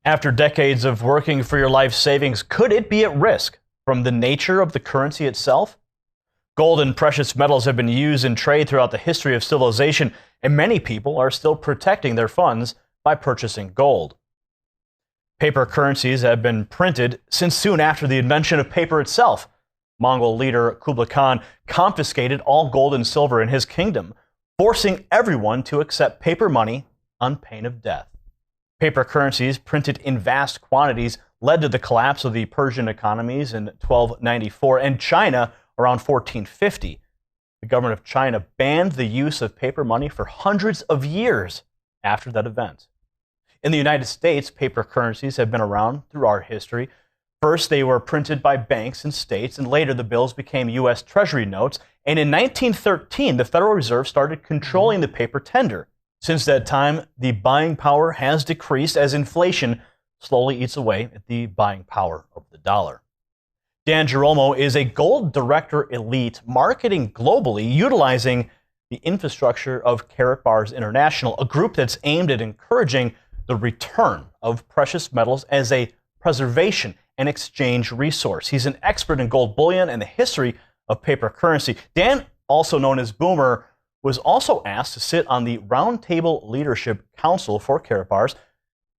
After decades of working for your life savings, could it be at risk from the nature of the currency itself? Gold and precious metals have been used in trade throughout the history of civilization, and many people are still protecting their funds by purchasing gold. Paper currencies have been printed since soon after the invention of paper itself. Mongol leader Kublai Khan confiscated all gold and silver in his kingdom, forcing everyone to accept paper money on pain of death. Paper currencies printed in vast quantities led to the collapse of the Persian economies in 1294 and China around 1450. The government of China banned the use of paper money for hundreds of years after that event. In the United States, paper currencies have been around through our history. First, they were printed by banks and states, and later the bills became U.S. Treasury notes. And in 1913, the Federal Reserve started controlling the paper tender. Since that time, the buying power has decreased as inflation slowly eats away at the buying power of the dollar. Dan Giromo is a gold director elite marketing globally, utilizing the infrastructure of Karatbars International, a group that's aimed at encouraging the return of precious metals as a preservation and exchange resource. He's an expert in gold bullion and the history of paper currency. Dan, also known as Boomer, was also asked to sit on the Roundtable Leadership Council for Karatbars.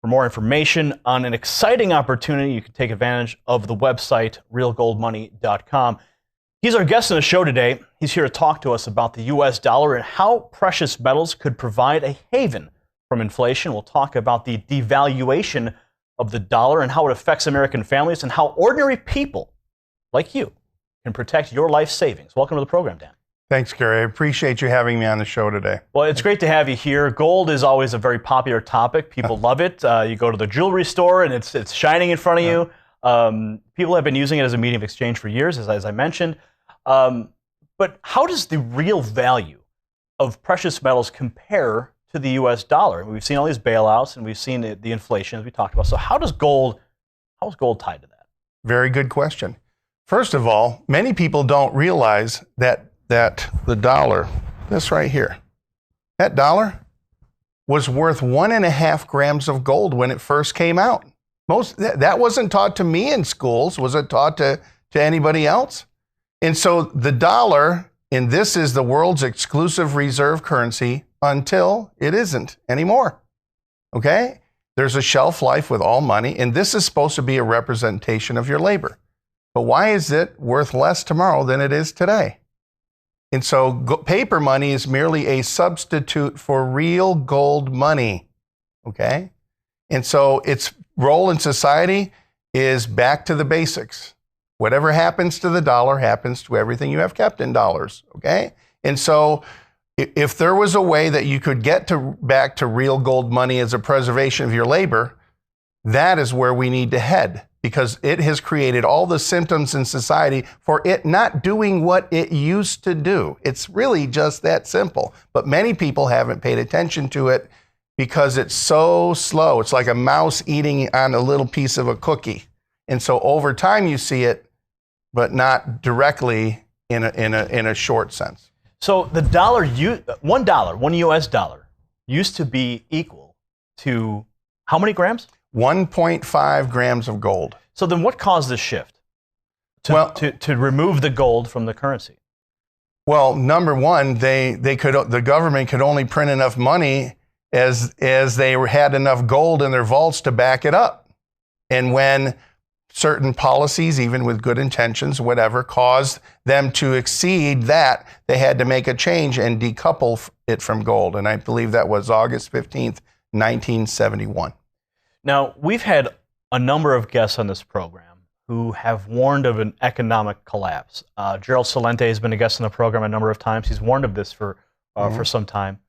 For more information on an exciting opportunity, you can take advantage of the website realgoldmoney.com. He's our guest on the show today. He's here to talk to us about the U.S. dollar and how precious metals could provide a haven from inflation. We'll talk about the devaluation of the dollar and how it affects American families and how ordinary people like you can protect your life savings. Welcome to the program, Dan. Thanks, Gary. I appreciate you having me on the show today. Well, it's great to have you here. Gold is always a very popular topic. People love it. You go to the jewelry store and it's shining in front of you. People have been using it as a medium of exchange for years, as I mentioned. But how does the real value of precious metals compare to the U.S. dollar? We've seen all these bailouts and we've seen the inflation as we talked about. So how is gold tied to that? Very good question. First of all, many people don't realize that the dollar, this right here, that dollar was worth 1.5 grams of gold when it first came out. That wasn't taught to me in schools. Was it taught to anybody else? And so the dollar, and this is the world's exclusive reserve currency until it isn't anymore. Okay? There's a shelf life with all money, and this is supposed to be a representation of your labor. But why is it worth less tomorrow than it is today? And so paper money is merely a substitute for real gold money, okay? And so its role in society is back to the basics. Whatever happens to the dollar happens to everything you have kept in dollars, okay? And so if there was a way that you could get back to real gold money as a preservation of your labor, that is where we need to head, because it has created all the symptoms in society for it not doing what it used to do. It's really just that simple. But many people haven't paid attention to it because it's so slow. It's like a mouse eating on a little piece of a cookie. And so over time you see it, but not directly in a short sense. So the dollar, one U.S. dollar used to be equal to how many grams? 1.5 grams of gold. So then what caused this shift to remove the gold from the currency? Well, number one, the government could only print enough money as they had enough gold in their vaults to back it up. And when certain policies, even with good intentions, whatever, caused them to exceed that, they had to make a change and decouple it from gold. And I believe that was August 15th, 1971. Now, we've had a number of guests on this program who have warned of an economic collapse. Gerald Celente has been a guest on the program a number of times. He's warned of this for some time.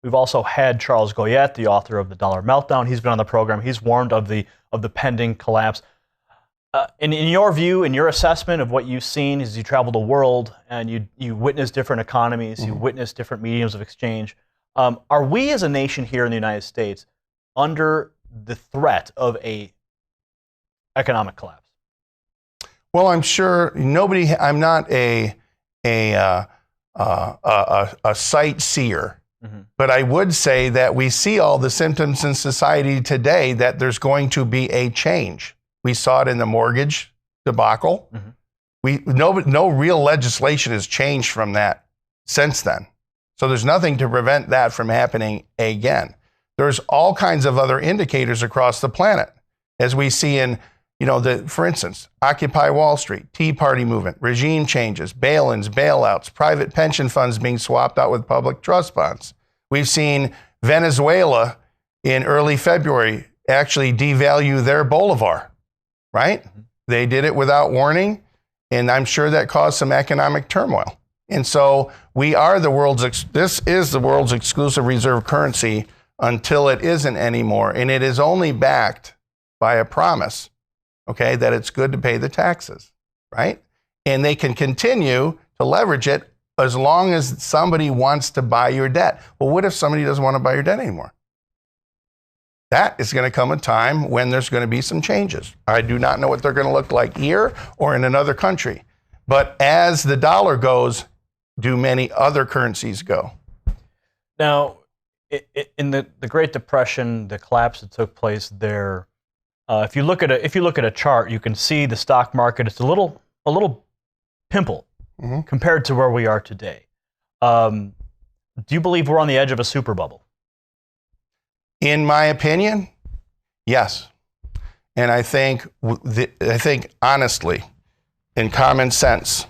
We've also had Charles Goyette, the author of The Dollar Meltdown. He's been on the program. He's warned of the pending collapse. In your view, in your assessment of what you've seen as you travel the world and you witness different economies, you witness different mediums of exchange, are we as a nation here in the United States under the threat of a economic collapse? Well, I'm sure I'm not a sightseer But I would say that we see all the symptoms in society today that there's going to be a change. We saw it in the mortgage debacle. No real legislation has changed from that since then. So there's nothing to prevent that from happening again. There's all kinds of other indicators across the planet, as we see in, for instance, Occupy Wall Street, Tea Party movement, regime changes, bail-ins, bailouts, private pension funds being swapped out with public trust bonds. We've seen Venezuela in early February actually devalue their bolivar, right? They did it without warning, and I'm sure that caused some economic turmoil. And so this is the world's exclusive reserve currency until it isn't anymore. And it is only backed by a promise, okay, that it's good to pay the taxes, right? And they can continue to leverage it as long as somebody wants to buy your debt. Well, what if somebody doesn't want to buy your debt anymore? That is going to come a time when there's going to be some changes. I do not know what they're going to look like here or in another country. But as the dollar goes, do many other currencies go? Now, in the Great Depression, the collapse that took place there, if you look at a chart, you can see the stock market. It's a little pimple compared to where we are today. Do you believe we're on the edge of a super bubble? In my opinion, yes. And I think honestly, in common sense,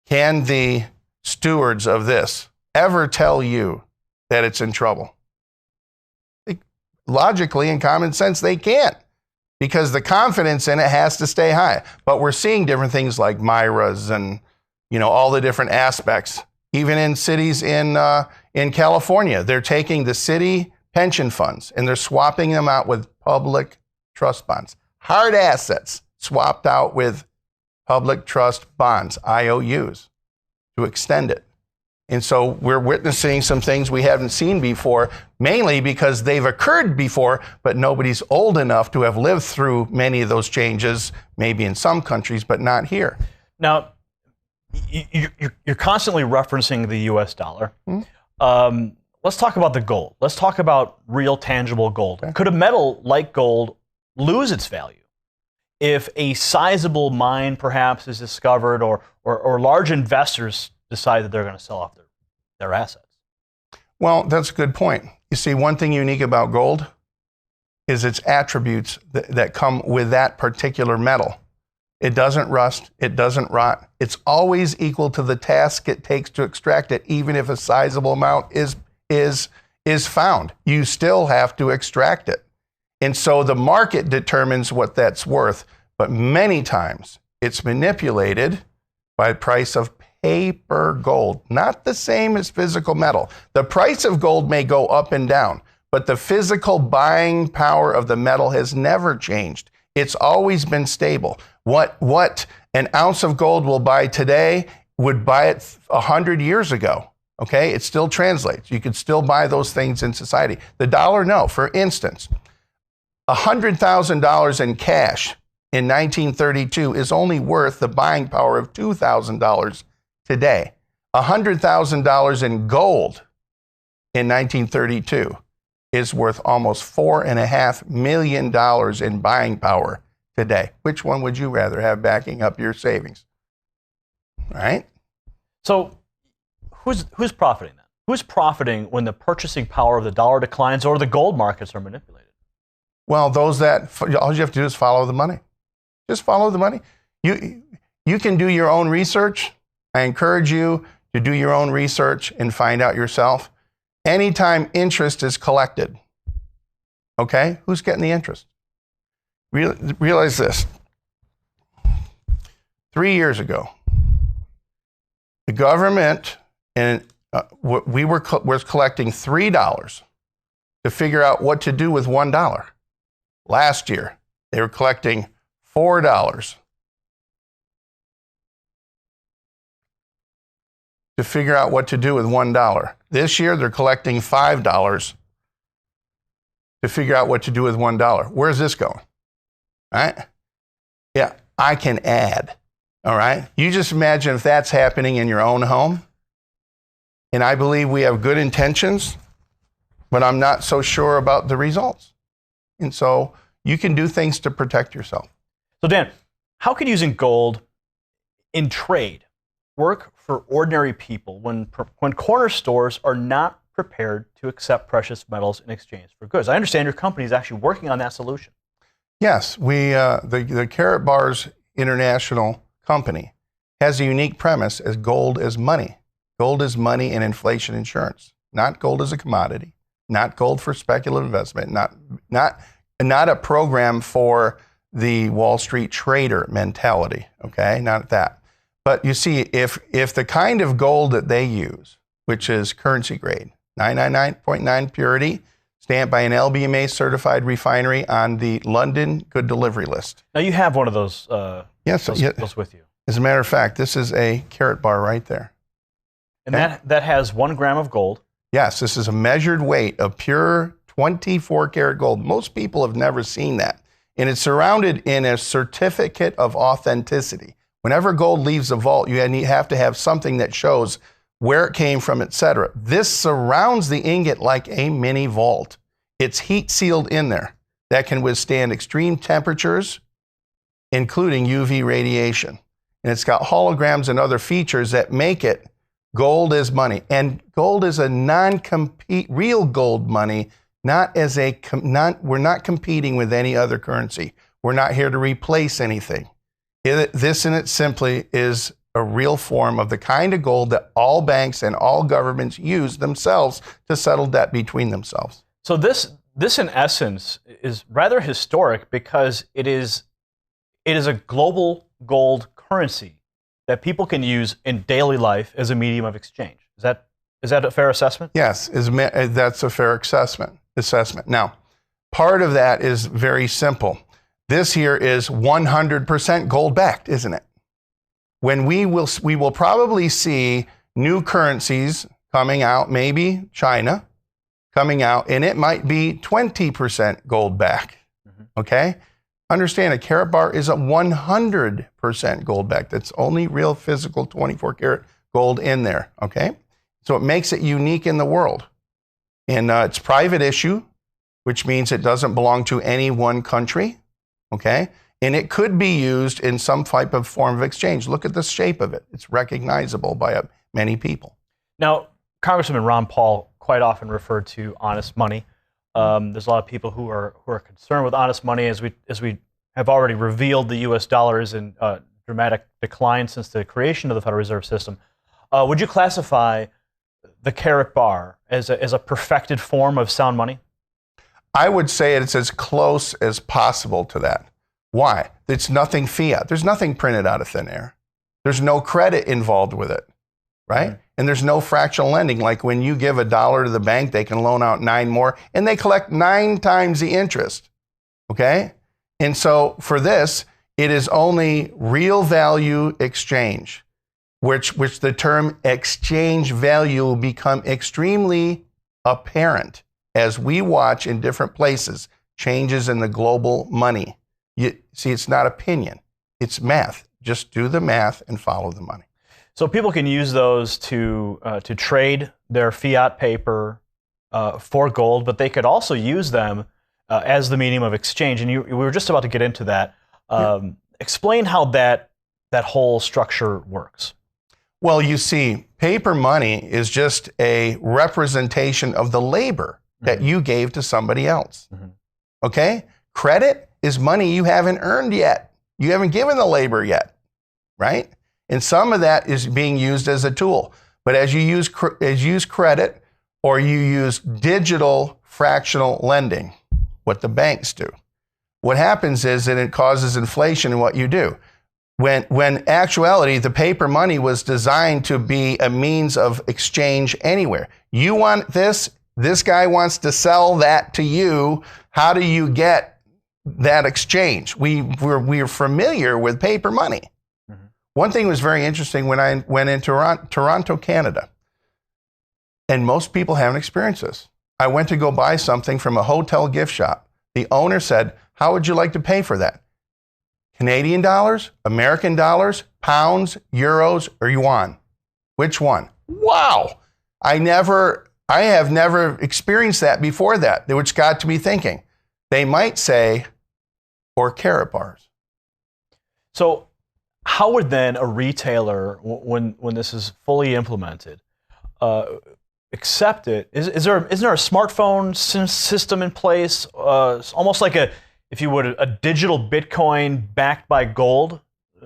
can the stewards of this ever tell you that it's in trouble? Logically, in common sense, they can't, because the confidence in it has to stay high. But we're seeing different things like Myras and all the different aspects. Even in cities in California, they're taking the city pension funds and they're swapping them out with public trust bonds. Hard assets swapped out with public trust bonds, IOUs, to extend it. And so we're witnessing some things we haven't seen before, mainly because they've occurred before, but nobody's old enough to have lived through many of those changes, maybe in some countries, but not here. Now, you're constantly referencing the U.S. dollar. Let's talk about the gold. Let's talk about real tangible gold. Okay. Could a metal like gold lose its value if a sizable mine perhaps is discovered, or large investors decide that they're going to sell off their assets? Well, that's a good point. You see, one thing unique about gold is its attributes that come with that particular metal. It doesn't rust. It doesn't rot. It's always equal to the task it takes to extract it, even if a sizable amount is found. You still have to extract it. And so the market determines what that's worth, but many times it's manipulated by the price of paper gold, not the same as physical metal. The price of gold may go up and down, but the physical buying power of the metal has never changed. It's always been stable. What an ounce of gold will buy today would buy it 100 years ago. Okay, it still translates. You could still buy those things in society. The dollar, no. For instance, $100,000 in cash in 1932 is only worth the buying power of $2,000 today. $100,000 in gold in 1932 is worth almost $4.5 million in buying power today. Which one would you rather have backing up your savings? All right? So who's profiting then? Who's profiting when the purchasing power of the dollar declines or the gold markets are manipulated? Well, all you have to do is follow the money. Just follow the money. You can do your own research. I encourage you to do your own research and find out yourself. Anytime interest is collected, okay, who's getting the interest? Realize this. 3 years ago, the government was collecting $3 to figure out what to do with $1. Last year, they were collecting $4 to figure out what to do with $1. This year, they're collecting $5 to figure out what to do with $1. Where's this going? All right? Yeah, I can add. All right? You just imagine if that's happening in your own home. And I believe we have good intentions, but I'm not so sure about the results. And so you can do things to protect yourself. So Dan, how could using gold in trade work for ordinary people when corner stores are not prepared to accept precious metals in exchange for goods? I understand your company is actually working on that solution. Yes, the Carat Bars International company has a unique premise as gold as money. Gold is money and inflation insurance, not gold as a commodity, not gold for speculative investment, not a program for the Wall Street trader mentality, okay? Not that. But you see, if the kind of gold that they use, which is currency grade, 999.9 purity, stamped by an LBMA certified refinery on the London Good Delivery List. Now you have one of those, yes, those with you. As a matter of fact, this is a Carat bar right there. And that has 1 gram of gold. Yes, this is a measured weight of pure 24 karat gold. Most people have never seen that. And it's surrounded in a certificate of authenticity. Whenever gold leaves the vault, you have to have something that shows where it came from, etc. This surrounds the ingot like a mini vault. It's heat sealed in there that can withstand extreme temperatures, including UV radiation. And it's got holograms and other features that make it gold is money. And gold is a non-compete, real gold money, we're not competing with any other currency. We're not here to replace anything. This in it simply is a real form of the kind of gold that all banks and all governments use themselves to settle debt between themselves. So this in essence is rather historic because it is a global gold currency that people can use in daily life as a medium of exchange. Is that a fair assessment? Yes, that's a fair assessment. Now, part of that is very simple. This here is 100% gold backed, isn't it? When we will probably see new currencies coming out, maybe China coming out, and it might be 20% gold back. Okay? Understand a Carat bar is a 100% gold back. That's only real physical 24 karat gold in there. Okay? So it makes it unique in the world. And it's private issue, which means it doesn't belong to any one country. Okay? And it could be used in some type of form of exchange. Look at the shape of it. It's recognizable by many people. Now, Congressman Ron Paul quite often referred to honest money. There's a lot of people who are concerned with honest money, as we have already revealed. The U.S. dollar is in dramatic decline since the creation of the Federal Reserve System. Would you classify the Carat bar as a perfected form of sound money? I would say it's as close as possible to that. Why? It's nothing fiat. There's nothing printed out of thin air. There's no credit involved with it, right? Mm-hmm. And there's no fractional lending. Like when you give $1 to the bank, they can loan out 9 more, and they collect 9 times the interest, okay? And so for this, it is only real value exchange, which the term exchange value will become extremely apparent as we watch in different places changes in the global money. You see, it's not opinion, it's math. Just do the math and follow the money. So people can use those to trade their fiat paper for gold, but they could also use them as the medium of exchange. And we were just about to get into that. Explain how that whole structure works. Well, you see, paper money is just a representation of the labor that you gave to somebody else. Okay? Credit is money you haven't earned yet. You haven't given the labor yet, right? And some of that is being used as a tool. But as you use credit or you use digital fractional lending, what the banks do, what happens is that it causes inflation in what you do. When actuality, the paper money was designed to be a means of exchange anywhere. You want this guy wants to sell that to you. How do you get that exchange? We're familiar with paper money. One thing was very interesting when I went in Toronto, Canada, and most people haven't experienced this. I went to go buy something from a hotel gift shop. The owner said, "How would you like to pay for that? Canadian dollars, American dollars, pounds, euros, or yuan? Which one?" Wow. I have never experienced that before that, which got to me thinking. They might say, or carrot bars. So how would then a retailer, when this is fully implemented, accept it? Isn't there a smartphone system in place, almost like if you would, a digital Bitcoin backed by gold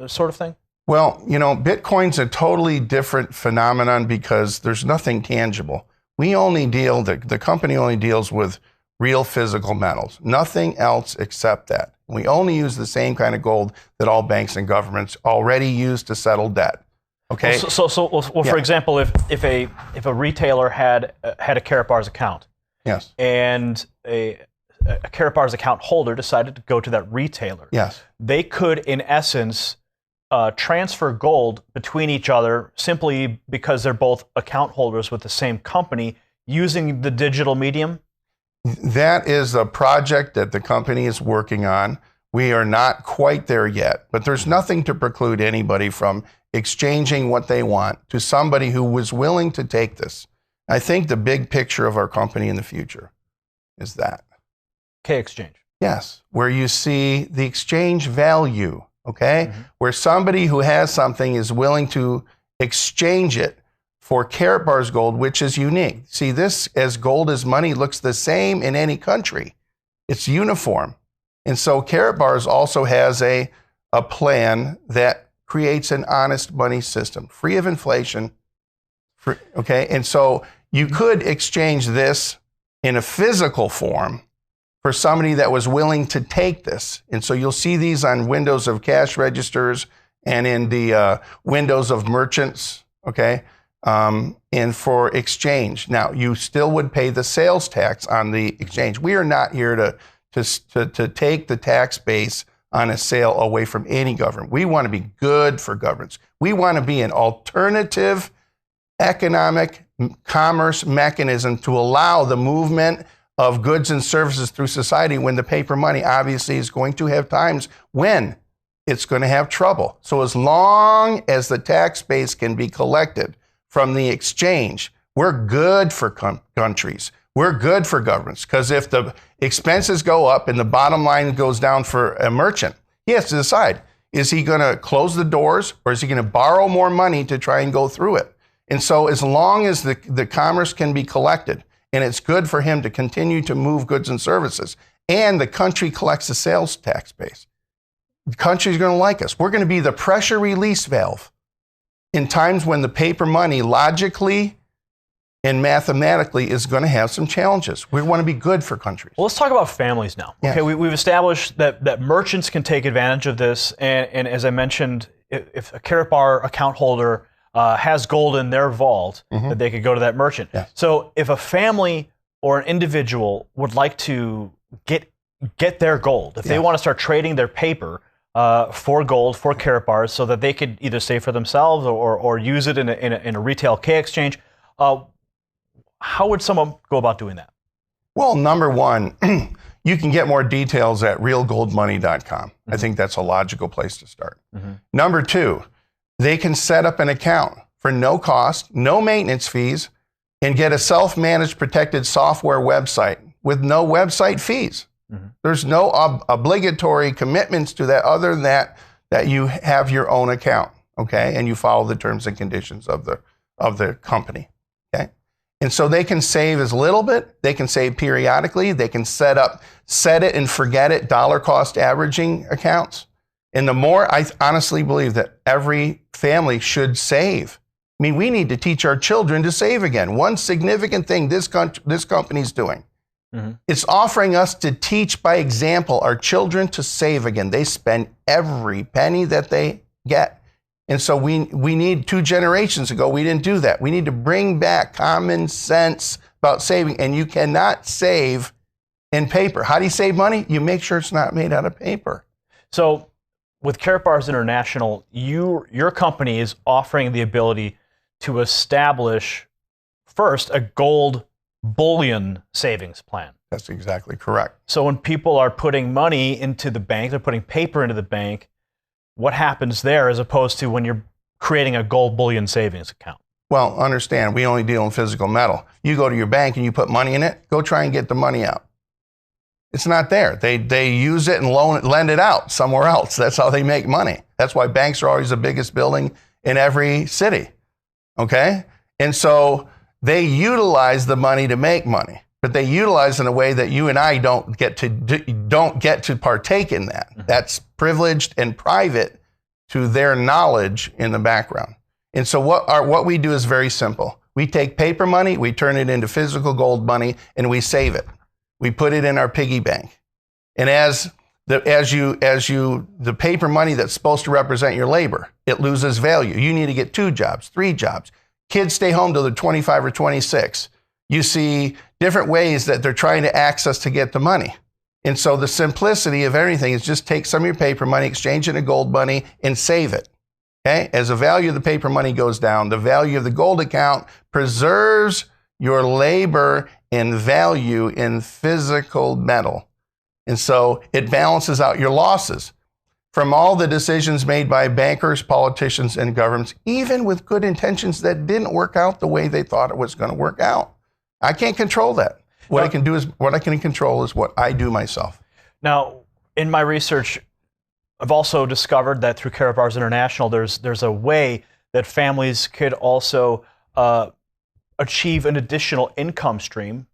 sort of thing? Well, Bitcoin's a totally different phenomenon because there's nothing tangible. The company only deals with real physical metals, nothing else except that. We only use the same kind of gold that all banks and governments already use to settle debt. Okay. For example, if a retailer had a Carrot Bars account, yes, and a Carrot Bars account holder decided to go to that retailer, yes, they could, in essence, transfer gold between each other simply because they're both account holders with the same company using the digital medium? That is a project that the company is working on. We are not quite there yet, but there's nothing to preclude anybody from exchanging what they want to somebody who was willing to take this. I think the big picture of our company in the future is that. K-Exchange. Yes, where you see the exchange value, okay? Mm-hmm. Where somebody who has something is willing to exchange it for Carrot Bars gold, which is unique. See, this as gold as money looks the same in any country. It's uniform. And so Carrot Bars also has a plan that creates an honest money system, free of inflation, okay? And so you could exchange this in a physical form for somebody that was willing to take this. And so you'll see these on windows of cash registers and in the windows of merchants, okay? And for exchange. Now, you still would pay the sales tax on the exchange. We are not here to take the tax base on a sale away from any government. We want to be good for governments. We want to be an alternative economic commerce mechanism to allow the movement of goods and services through society when the paper money obviously is going to have times when it's going to have trouble. So as long as the tax base can be collected from the exchange, we're good for countries. We're good for governments, because if the expenses go up and the bottom line goes down for a merchant, he has to decide, is he going to close the doors or is he going to borrow more money to try and go through it? And so as long as the commerce can be collected and it's good for him to continue to move goods and services, and the country collects the sales tax base, the country's going to like us. We're going to be the pressure release valve in times when the paper money logically and mathematically is going to have some challenges. We want to be good for countries. Well, let's talk about families now. Yes. Okay, we've established that merchants can take advantage of this, and as I mentioned, if a Carrot Bar account holder has gold in their vault, that they could go to that merchant. Yes. So if a family or an individual would like to get their gold, if they want to start trading their paper for gold, for Carrot Bars, so that they could either save for themselves or use it in a retail K-Exchange, how would someone go about doing that? Well, number one, you can get more details at realgoldmoney.com. I think that's a logical place to start. Number two, they can set up an account for no cost, no maintenance fees, and get a self-managed protected software website with no website fees. There's no obligatory commitments to that other than that you have your own account, okay? And you follow the terms and conditions of the company, okay? And so they can save as little bit, they can save periodically, they can set it and forget it, dollar cost averaging accounts. And the more, I honestly believe that every family should save. I mean, we need to teach our children to save again. One significant thing this company's doing, it's offering us to teach by example our children to save again. They spend every penny that they get. And so we need 2 generations ago, we didn't do that. We need to bring back common sense about saving. And you cannot save in paper. How do you save money? You make sure it's not made out of paper. So with Carrot Bars International, your company is offering the ability to establish first a gold bullion savings plan. That's exactly correct. So when people are putting money into the bank, they're putting paper into the bank, what happens there as opposed to when you're creating a gold bullion savings account? Well, understand, we only deal in physical metal. You go to your bank and you put money in it, go try and get the money out. It's not there. They use it and lend it out somewhere else. That's how they make money. That's why banks are always the biggest building in every city. Okay? And so they utilize the money to make money, but they utilize in a way that you and I don't get to partake in that. Mm-hmm. That's privileged and private to their knowledge in the background. And so what we do is very simple. We take paper money, we turn it into physical gold money, and we save it. We put it in our piggy bank. And the paper money that's supposed to represent your labor, it loses value. You need to get 2 jobs, 3 jobs. Kids stay home till they're 25 or 26. You see different ways that they're trying to access to get the money. And so the simplicity of everything is just take some of your paper money, exchange it into gold money, and save it. Okay? As the value of the paper money goes down, the value of the gold account preserves your labor and value in physical metal. And so it balances out your losses from all the decisions made by bankers, politicians, and governments, even with good intentions that didn't work out the way they thought it was going to work out. I can't control that. What I can control is what I do myself. Now, in my research, I've also discovered that through Karatbars International, there's a way that families could also achieve an additional income stream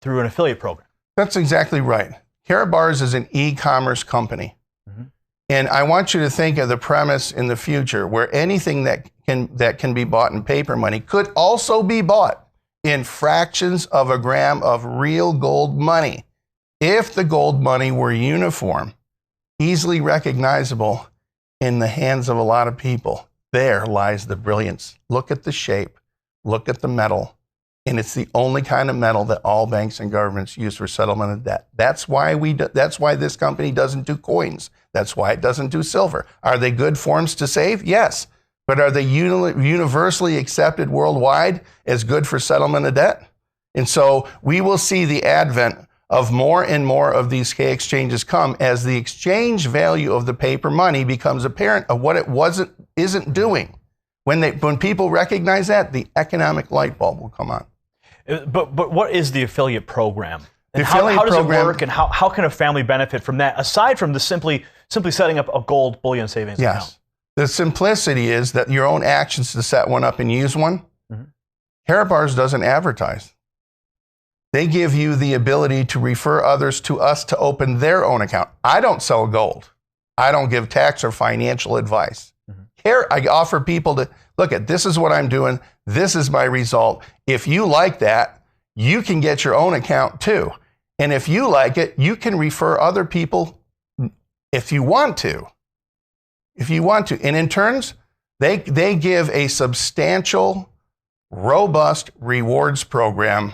through an affiliate program. That's exactly right. Karatbars is an e-commerce company. Mm-hmm. And I want you to think of the premise in the future where anything that can be bought in paper money could also be bought in fractions of a gram of real gold money. If the gold money were uniform, easily recognizable in the hands of a lot of people, there lies the brilliance. Look at the shape, look at the metal, and it's the only kind of metal that all banks and governments use for settlement of debt. That's why this company doesn't do coins. That's why it doesn't do silver. Are they good forms to save? Yes. But are they universally accepted worldwide as good for settlement of debt? And so we will see the advent of more and more of these K exchanges come as the exchange value of the paper money becomes apparent of what it isn't doing. When people recognize that, the economic light bulb will come on. But what is the affiliate program? And how does it work, and how can a family benefit from that, aside from the simply setting up a gold bullion savings account? Yes. The simplicity is that your own actions to set one up and use one. Mm-hmm. Karatbars doesn't advertise. They give you the ability to refer others to us to open their own account. I don't sell gold. I don't give tax or financial advice. Mm-hmm. Here, I offer people to, look at, this is what I'm doing. This is my result. If you like that, you can get your own account too. And if you like it, you can refer other people if you want to. And in turns, they give a substantial, robust rewards program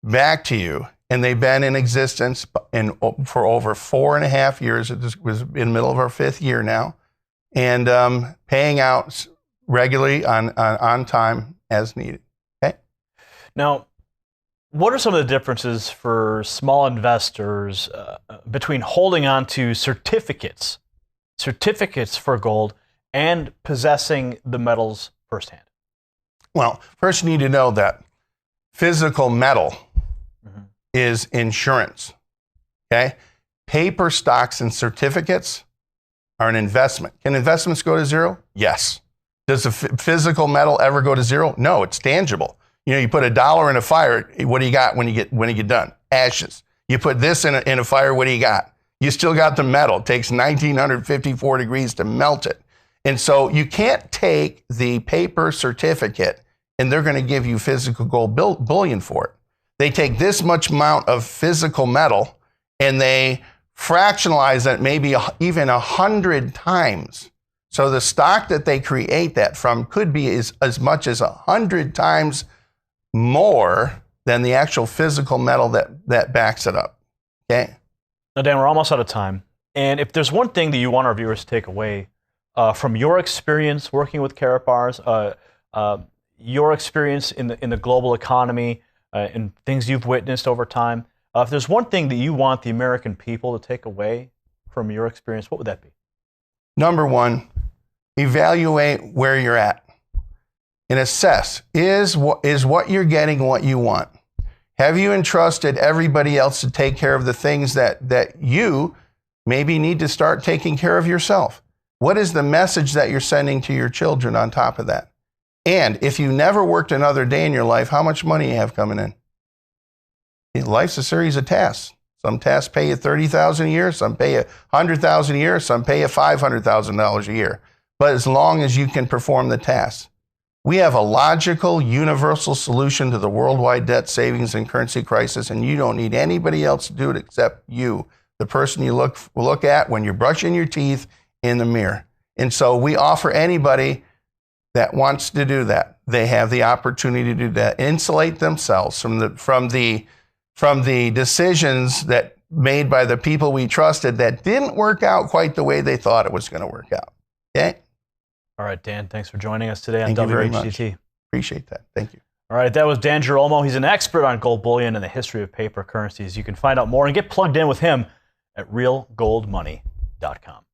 back to you. And they've been in existence for over 4.5 years. It was in the middle of our 5th year now. And paying out regularly on time as needed. Okay? Now, what are some of the differences for small investors between holding on to certificates for gold, and possessing the metals firsthand? Well, first you need to know that physical metal is insurance. Okay? Paper stocks and certificates are an investment. Can investments go to zero? Yes. Does the physical metal ever go to zero? No, it's tangible. You put $1 in a fire, what do you got when you get done? Ashes. You put this in a fire, what do you got? You still got the metal. It takes 1954 degrees to melt it. And so you can't take the paper certificate and they're going to give you physical gold bullion for it. They take this much amount of physical metal and they fractionalize it maybe even 100 times. So the stock that they create that from could be as much as 100 times more than the actual physical metal that backs it up. Okay? Now, Dan, we're almost out of time. And if there's one thing that you want our viewers to take away from your experience working with Karatbars, your experience in the global economy, and things you've witnessed over time, if there's one thing that you want the American people to take away from your experience, what would that be? Number one, evaluate where you're at. and assess, is what you're getting what you want? Have you entrusted everybody else to take care of the things that you maybe need to start taking care of yourself? What is the message that you're sending to your children on top of that? And if you never worked another day in your life, how much money you have coming in? Life's a series of tasks. Some tasks pay you $30,000 a year, some pay you $100,000 a year, some pay you $500,000 a year. But as long as you can perform the tasks. We have a logical, universal solution to the worldwide debt, savings, and currency crisis, and you don't need anybody else to do it except you, the person you look at when you're brushing your teeth in the mirror. And so we offer anybody that wants to do that. They have the opportunity to do that, insulate themselves from the decisions that made by the people we trusted that didn't work out quite the way they thought it was going to work out. Okay? All right, Dan, thanks for joining us today on Thank you very WHDT. much. Appreciate that. Thank you. All right, that was Dan Girolamo. He's an expert on gold bullion and the history of paper currencies. You can find out more and get plugged in with him at realgoldmoney.com.